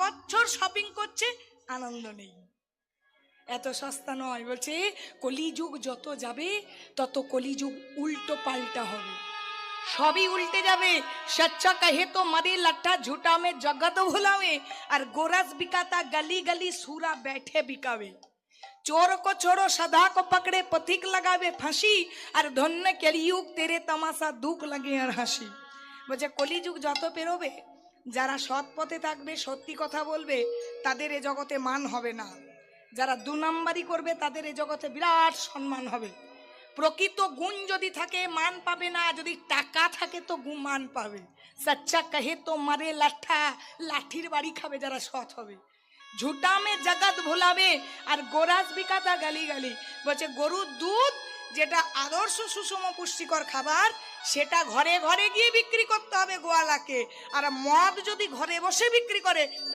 বছর শপিং করছে, আনন্দ নেই। এত সস্তা নয়। বলছে কলিযুগ যত যাবে তত কলিযুগ উল্টো পাল্টা হবে, সবই উল্টে যাবে। সচ্চা কহে তো মরে লट्ठा, झूठा में जगत भुलावे। আর गोरस बिकाता गली गली, सूरा बैठे बिकावे। चोर को छोड़ो सदा को पकड़े, पथिक लगावे फांसी। আর ধন্য কলিযুগ তেরে তামাশা, দুঃখ লাগে আর হাসি। বলছে কলিযুগ যত পেরোবে, যারা সৎ পথে থাকবে, সত্যি কথা বলবে, তাদের এ জগতে মান হবে না। যারা দু নাম্বারি করবে, তাদের এ জগতে বিরাট সম্মান হবে। প্রকৃত গুণ যদি থাকে মান পাবে না, যদি টাকা থাকে তো মান পাবে। সচ্চা কহে তো মারে লাঠা, লাঠির বাড়ি খাবে যারা সৎ হবে। ঝুটা মে জগৎ ভোলাবে, আর গোরাস বিকাতা গালি গালি। বলছে গরুর দুধ যেটা আদর্শ সুষম পুষ্টিকর খাবার, সেটা ঘরে ঘরে গিয়ে বিক্রি করতে হবে গোয়ালাকে। আর মদ যদি ঘরে বসে বিক্রি করে,